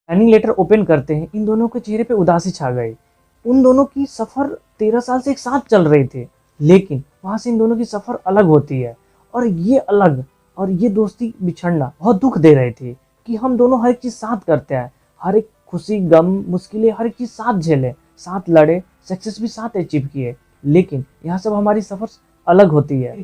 Joining letter open करते हैं, इन दोनों के चेहरे पे उदासी छा गई। उन दोनों की सफ़र 13 साल से एक साथ चल रही थी, लेकिन वहाँ से इन दोनों की सफ़र अलग होती है। और ये अलग और ये दोस्ती बिछड़ना बहुत दुख दे रही थी कि हम दोनों हर एक चीज़ साथ करते हैं, हर एक खुशी, गम, मुश्किलें, हर एक चीज़ साथ झेले, साथ लड़े, सक्सेस भी साथ अचीव किए, लेकिन यहाँ सब हमारी सफ़र अलग होती है।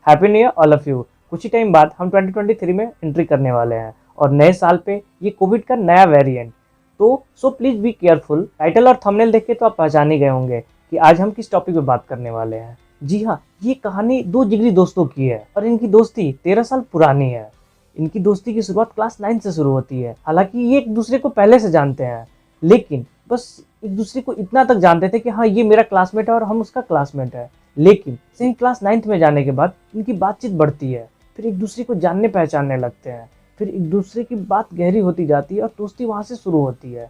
Happy new year all of you. कुछ ही टाइम बाद हम 2023 में एंट्री करने वाले हैं और नए साल पे ये कोविड का नया वेरिएंट। तो so please be careful. Title और थंबनेल देख के तो आप पहचान ही गए होंगे कि आज हम किस टॉपिक पे बात करने वाले हैं। जी हाँ, ये कहानी दो जिगरी दोस्तों की है और इनकी दोस्ती 13 साल पुरानी है। इनकी दोस्ती की शुरुआत क्लास 9 से शुरू होती है। हालांकि ये एक दूसरे को पहले से जानते हैं, लेकिन बस एक दूसरे को इतना तक जानते थे कि हाँ, ये मेरा क्लासमेट है और हम उसका क्लासमेट है। लेकिन सही क्लास 9th में जाने के बाद इनकी बातचीत बढ़ती है, फिर एक दूसरे को जानने पहचानने लगते हैं, फिर एक दूसरे की बात गहरी होती जाती है और दोस्ती वहाँ से शुरू होती है।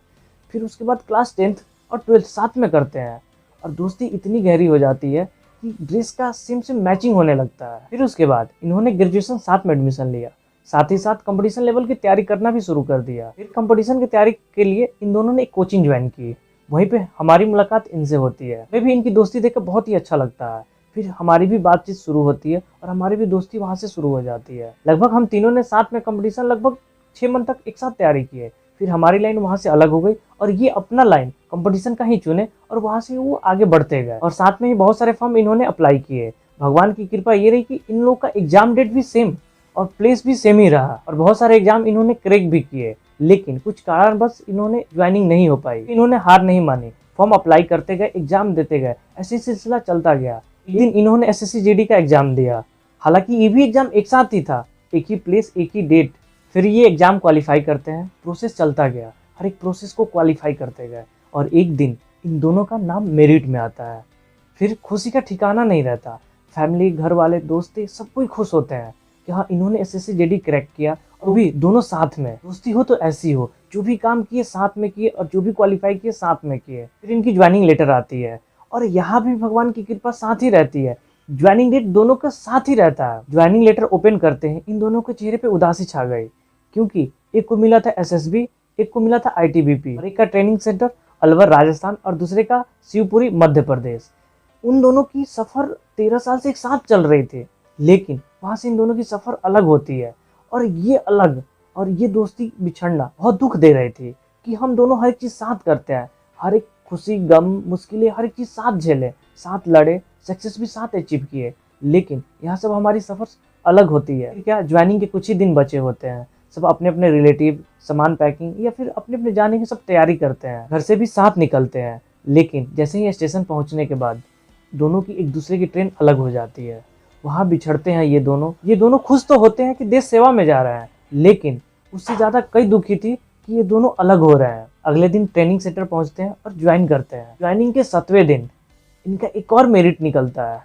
फिर उसके बाद क्लास 10th और 12th साथ में करते हैं और दोस्ती इतनी गहरी हो जाती है कि ड्रेस का सेम सेम मैचिंग होने लगता है। फिर उसके बाद इन्होंने ग्रेजुएशन साथ में एडमिशन लिया, साथ ही साथ कंपटीशन लेवल की तैयारी करना भी शुरू कर दिया। फिर कंपटीशन की तैयारी के लिए इन दोनों ने एक कोचिंग ज्वाइन की, वहीं पे हमारी मुलाकात इनसे होती है। हमें भी इनकी दोस्ती देखकर बहुत ही अच्छा लगता है। फिर हमारी भी बातचीत शुरू होती है और हमारी भी दोस्ती वहाँ से शुरू हो जाती है। लगभग हम तीनों ने साथ में कंपटीशन लगभग 6 मंथ तक एक साथ तैयारी की है। फिर हमारी लाइन वहाँ से अलग हो गई और ये अपना लाइन कंपटीशन का ही चुने और वहाँ से वो आगे बढ़ते गए और साथ में ही बहुत सारे फॉर्म इन्होंने अप्लाई किए। भगवान की कृपा ये रही कि इन लोगों का एग्जाम डेट भी सेम और प्लेस भी सेम ही रहा और बहुत सारे एग्जाम इन्होंने क्रैक भी किए, लेकिन कुछ कारणवश इन्होंने ज्वाइनिंग नहीं हो पाई। इन्होंने हार नहीं मानी, फॉर्म अप्लाई करते गए, एग्जाम देते गए, ऐसे सिलसिला चलता गया। एक दिन इन्होंने एसएससी जीडी का एग्जाम दिया। हालांकि ये भी एग्जाम एक साथ ही था, एक ही प्लेस, एक ही डेट। फिर ये एग्जाम क्वालिफाई करते हैं, प्रोसेस चलता गया, हर एक प्रोसेस को क्वालिफाई करते गए और एक दिन इन दोनों का नाम मेरिट में आता है। फिर खुशी का ठिकाना नहीं रहता, फैमिली, घर वाले, दोस्ती सब कोई खुश होते हैं कि हाँ, इन्होंने एसएससी जीडी क्रैक किया और भी दोनों साथ में। दोस्ती हो तो ऐसी हो, जो भी काम किए साथ में किए और जो भी क्वालिफाई किए साथ में किए। फिर इनकी ज्वाइनिंग लेटर आती है और यहाँ भी भगवान की कृपा साथ ही रहती है। ज्वाइनिंग डेट दोनों का साथ ही रहता है। ज्वाइनिंग लेटर ओपन करते हैं, इन दोनों के चेहरे पे उदासी छा गई, क्योंकि एक को मिला था एसएसबी, एक को मिला था आईटीबीपी और एक का ट्रेनिंग सेंटर अलवर राजस्थान और दूसरे का शिवपुरी मध्य प्रदेश। उन दोनों की सफ़र 13 साल से एक साथ चल रही थी, लेकिन वहाँ से इन दोनों की सफ़र अलग होती है और ये अलग और ये दोस्ती बिछड़ना बहुत दुख दे रही थी कि हम दोनों हर एक चीज़ साथ करते हैं, हर एक खुशी, गम, मुश्किलें, हर एक चीज़ साथ झेले, साथ लड़े, सक्सेस भी साथ अचीव किए, लेकिन यहाँ सब हमारी सफ़र अलग होती है। क्या ज्वाइनिंग के कुछ ही दिन बचे होते हैं, सब अपने अपने रिलेटिव, सामान पैकिंग या फिर अपने अपने जाने की सब तैयारी करते हैं, घर से भी साथ निकलते हैं। लेकिन जैसे ही स्टेशन पहुँचने के बाद दोनों की एक दूसरे की ट्रेन अलग हो जाती है। वहाँ बिछड़ते हैं ये दोनों खुश तो होते हैं कि देश सेवा में जा रहे हैं, लेकिन उससे ज़्यादा कई दुखी थी कि ये दोनों अलग हो रहे हैं। अगले दिन ट्रेनिंग सेंटर पहुँचते हैं और ज्वाइन करते हैं। ज्वाइनिंग के 7वें दिन इनका एक और मेरिट निकलता है।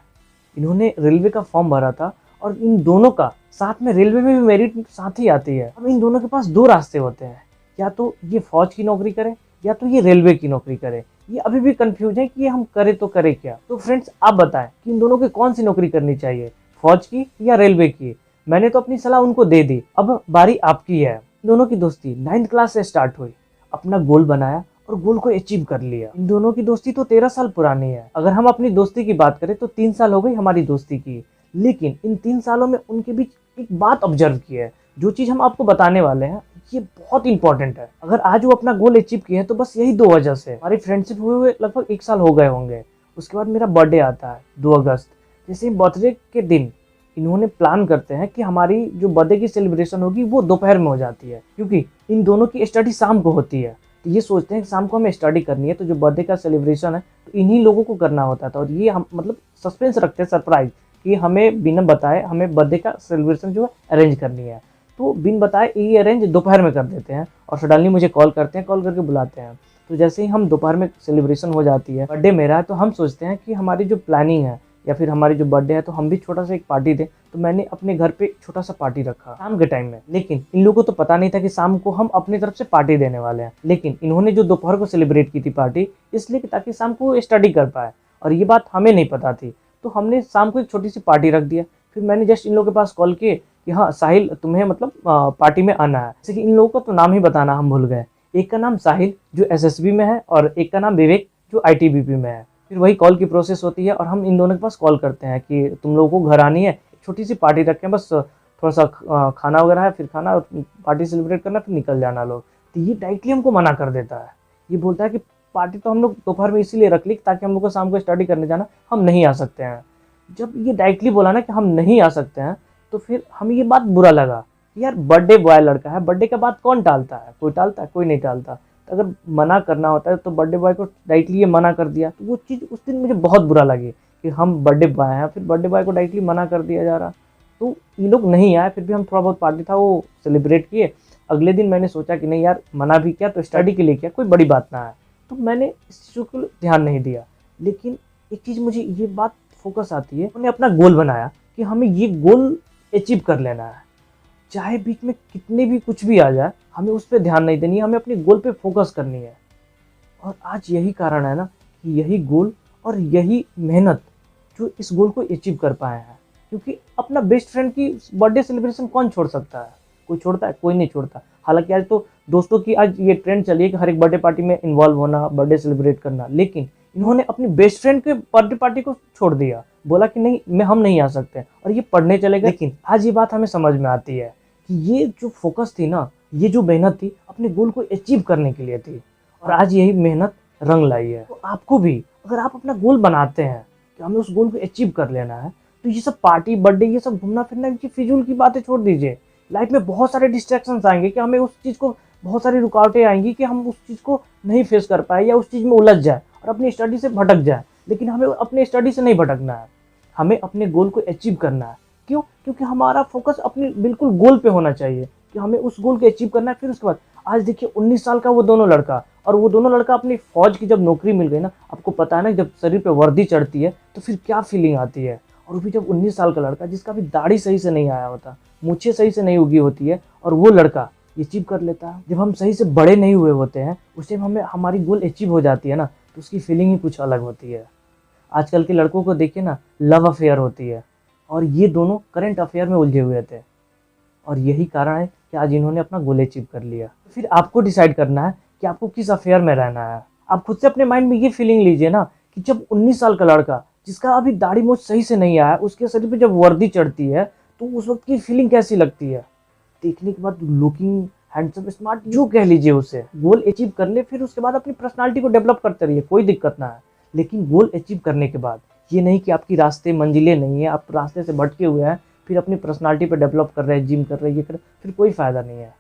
इन्होंने रेलवे का फॉर्म भरा था और इन दोनों का साथ में रेलवे में भी मेरिट साथ ही आती है। अब इन दोनों के पास 2 रास्ते होते हैं, या तो ये फौज की नौकरी करे या तो ये रेलवे की नौकरी करे। ये अभी भी कंफ्यूज है कि ये हम करे तो करे क्या। तो फ्रेंड्स, आप बताएं कि इन दोनों की कौन सी नौकरी करनी चाहिए, फौज की या रेलवे की। मैंने तो अपनी सलाह उनको दे दी, अब बारी आपकी है। दोनों की दोस्ती 9th क्लास से स्टार्ट हुई, अपना गोल बनाया और गोल को अचीव कर लिया। इन दोनों की दोस्ती तो 13 साल पुरानी है। अगर हम अपनी दोस्ती की बात करें तो 3 साल हो गई हमारी दोस्ती की, लेकिन इन 3 सालों में उनके बीच एक बात ऑब्जर्व की है, जो चीज़ हम आपको बताने वाले हैं ये बहुत इंपॉर्टेंट है। अगर आज वो अपना गोल अचीव किए हैं तो बस यही 2 वजह से। हमारी फ्रेंडशिप हुए लगभग 1 साल हो गए होंगे। उसके बाद मेरा बर्थडे आता है 2 अगस्त। जैसे बर्थडे के दिन इन्होंने प्लान करते हैं कि हमारी जो बर्थडे की सेलिब्रेशन होगी वो दोपहर में हो जाती है, क्योंकि इन दोनों की स्टडी शाम को होती है। तो ये सोचते हैं कि शाम को हमें स्टडी करनी है, तो जो बर्थडे का सेलिब्रेशन है तो इन्हीं लोगों को करना होता था। और ये हम मतलब सस्पेंस रखते हैं, सरप्राइज, कि हमें बिना बताए हमें बर्थडे का सेलिब्रेशन जो है अरेंज करनी है। तो बिन बताए ये अरेंज दोपहर में कर देते हैं और सडनली मुझे कॉल करते हैं, कॉल करके बुलाते हैं। तो जैसे ही हम दोपहर में सेलिब्रेशन हो जाती है, बर्थडे मेरा है, तो हम सोचते हैं कि हमारी जो प्लानिंग है या फिर हमारी जो बर्थडे है तो हम भी छोटा सा एक पार्टी दें। तो मैंने अपने घर पे छोटा सा पार्टी रखा शाम के टाइम में, लेकिन इन लोगों को तो पता नहीं था कि शाम को हम अपनी तरफ से पार्टी देने वाले हैं। लेकिन इन्होंने जो दोपहर को सेलिब्रेट की थी पार्टी, इसलिए ताकि शाम को स्टडी कर पाए, और ये बात हमें नहीं पता थी। तो हमने शाम को एक छोटी सी पार्टी रख दिया। फिर मैंने जस्ट इन लोगों के पास कॉल किए कि हाँ साहिल तुम्हें मतलब पार्टी में आना है। जैसे कि इन लोगों का तो नाम ही बताना हम भूल गए। एक का नाम साहिल जो एसएसबी में है और एक का नाम विवेक जो आईटीबीपी में है। फिर वही कॉल की प्रोसेस होती है और हम इन दोनों के पास कॉल करते हैं कि तुम लोगों को घर आनी है, छोटी सी पार्टी रखें, बस थोड़ा सा खाना वगैरह है, फिर खाना पार्टी सेलिब्रेट करना, फिर निकल जाना लोग। तो ये डायरेक्टली हमको मना कर देता है। ये बोलता है कि पार्टी तो हम लोग दोपहर में इसीलिए रख ली ताकि हम लोग को शाम को स्टडी करने जाना, हम नहीं आ सकते हैं। जब ये डायरेक्टली बोला ना कि हम नहीं आ सकते हैं, तो फिर हमें ये बात बुरा लगा कि यार बर्थडे बॉय लड़का है, बर्थडे के बाद कौन टालता है? कोई टालता है? कोई नहीं टालता। तो अगर मना करना होता है तो बर्थडे बॉय को डायरेक्टली ये मना कर दिया, तो वो चीज़ उस दिन मुझे बहुत बुरा लगी कि हम बर्थडे बॉय हैं, फिर बर्थडे बॉय को डायरेक्टली मना कर दिया जा रहा। तो ये लोग नहीं आए, फिर भी हम थोड़ा बहुत पार्टी था वो सेलिब्रेट किए। अगले दिन मैंने सोचा कि नहीं यार, मना भी किया तो स्टडी के लिए किया, कोई बड़ी बात ना है, तो मैंने इस चीज़ को ध्यान नहीं दिया। लेकिन एक चीज़ मुझे ये बात फोकस आती है, उन्होंने अपना गोल बनाया कि हमें ये गोल अचीव कर लेना है, चाहे बीच में कितने भी कुछ भी आ जाए, हमें उस पर ध्यान नहीं देनी है, हमें अपने गोल पे फोकस करनी है। और आज यही कारण है ना कि यही गोल और यही मेहनत जो इस गोल को अचीव कर पाए हैं। क्योंकि अपना बेस्ट फ्रेंड की बर्थडे सेलिब्रेशन कौन छोड़ सकता है? कोई छोड़ता है? कोई नहीं छोड़ता। हालांकि आज तो दोस्तों की आज ये ट्रेंड चली है कि हर एक बर्थडे पार्टी में इन्वॉल्व होना, बर्थडे सेलिब्रेट करना, लेकिन इन्होंने अपनी बेस्ट फ्रेंड के बर्थडे पार्टी को छोड़ दिया, बोला कि नहीं हम नहीं आ सकते और ये पढ़ने चले गए। लेकिन आज ये बात हमें समझ में आती है कि ये जो फोकस थी ना, ये जो मेहनत थी, अपने गोल को अचीव करने के लिए थी, और आज यही मेहनत रंग लाई है। तो आपको भी अगर आप अपना गोल बनाते हैं कि हमें उस गोल को अचीव कर लेना है, तो ये सब पार्टी, बर्थडे, ये सब घूमना फिरना की फिजूल की बातें छोड़ दीजिए। लाइफ में बहुत सारे डिस्ट्रैक्शंस आएंगे कि हमें उस चीज़ को, बहुत सारी रुकावटें आएंगी कि हम उस चीज़ को नहीं फेस कर पाए या उस चीज़ में उलझ जाए और अपनी स्टडी से भटक जाए। लेकिन हमें अपने स्टडी से नहीं भटकना है, हमें अपने गोल को अचीव करना है। क्यों? क्योंकि हमारा फोकस अपने बिल्कुल गोल पे होना चाहिए कि हमें उस गोल को अचीव करना है। फिर उसके बाद आज देखिए 19 साल का वो दोनों लड़का, और वो दोनों लड़का अपनी फौज की जब नौकरी मिल गई ना, आपको पता है ना जब शरीर पे वर्दी चढ़ती है तो फिर क्या फीलिंग आती है। और वो भी जब 19 साल का लड़का जिसका भी दाढ़ी सही से नहीं आया होता, मूछें सही से नहीं उगी होती है, और वो लड़का ये अचीव कर लेता है। जब हम सही से बड़े नहीं हुए होते हैं, उस टाइम हमें हमारी गोल अचीव हो जाती है ना, तो उसकी फीलिंग ही कुछ अलग होती है। आजकल के लड़कों को देखिए ना, लव अफेयर होती है, और ये दोनों करंट अफेयर में उलझे हुए थे, और यही कारण है कि आज इन्होंने अपना गोल अचीव कर लिया। फिर आपको डिसाइड करना है कि आपको किस अफेयर में रहना है। आप खुद से अपने माइंड में ये फीलिंग लीजिए ना कि जब 19 साल का लड़का जिसका अभी दाढ़ी मूंछ सही से नहीं आया, उसके शरीर पे जब वर्दी चढ़ती है तो उस वक्त की फीलिंग कैसी लगती है। देखने के बाद लुकिंग हैंडसम, स्मार्ट, जो कह लीजिए उसे, गोल अचीव कर ले, फिर उसके बाद अपनी पर्सनालिटी को डेवलप करते रहिए, कोई दिक्कत ना है। लेकिन गोल अचीव करने के बाद ये नहीं कि आपकी रास्ते मंजिलें नहीं है, आप रास्ते से भटके हुए हैं, फिर अपनी पर्सनालिटी पे डेवलप कर रहे हैं, जिम कर रहे हैं, ये कर रहे हैं, फिर कोई फ़ायदा नहीं है।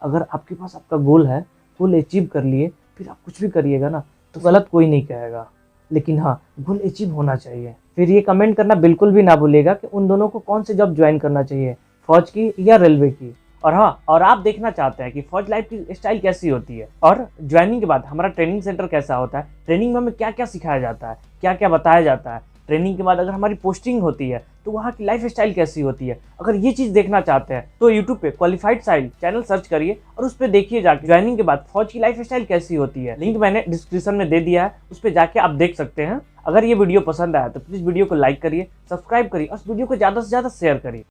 अगर आपके पास आपका गोल है, गोल अचीव कर लिए, फिर आप कुछ भी करिएगा ना तो गलत कोई नहीं कहेगा। लेकिन हाँ, गोल अचीव होना चाहिए। फिर ये कमेंट करना बिल्कुल भी ना भूलिएगा कि उन दोनों को कौन से जॉब ज्वाइन करना चाहिए, फौज की या रेलवे की। और हाँ, और आप देखना चाहते हैं कि फौज लाइफ की स्टाइल कैसी होती है और ज्वाइनिंग के बाद हमारा ट्रेनिंग सेंटर कैसा होता है, ट्रेनिंग में हमें क्या क्या सिखाया जाता है, क्या क्या बताया जाता है, ट्रेनिंग के बाद अगर हमारी पोस्टिंग होती है तो वहाँ की लाइफ स्टाइल कैसी होती है, अगर ये चीज़ देखना चाहते हैं तो यूट्यूब पे क्वालिफाइड साहिल चैनल सर्च करिए और उस पर देखिए जाके ज्वाइनिंग के बाद फौज की लाइफ स्टाइल कैसी होती है। लिंक मैंने डिस्क्रिप्शन में दे दिया है, उस पर जाके आप देख सकते हैं। अगर ये वीडियो पसंद आया तो प्लीज़ वीडियो को लाइक करिए, सब्सक्राइब करिए और इस वीडियो को ज़्यादा से ज़्यादा शेयर करिए।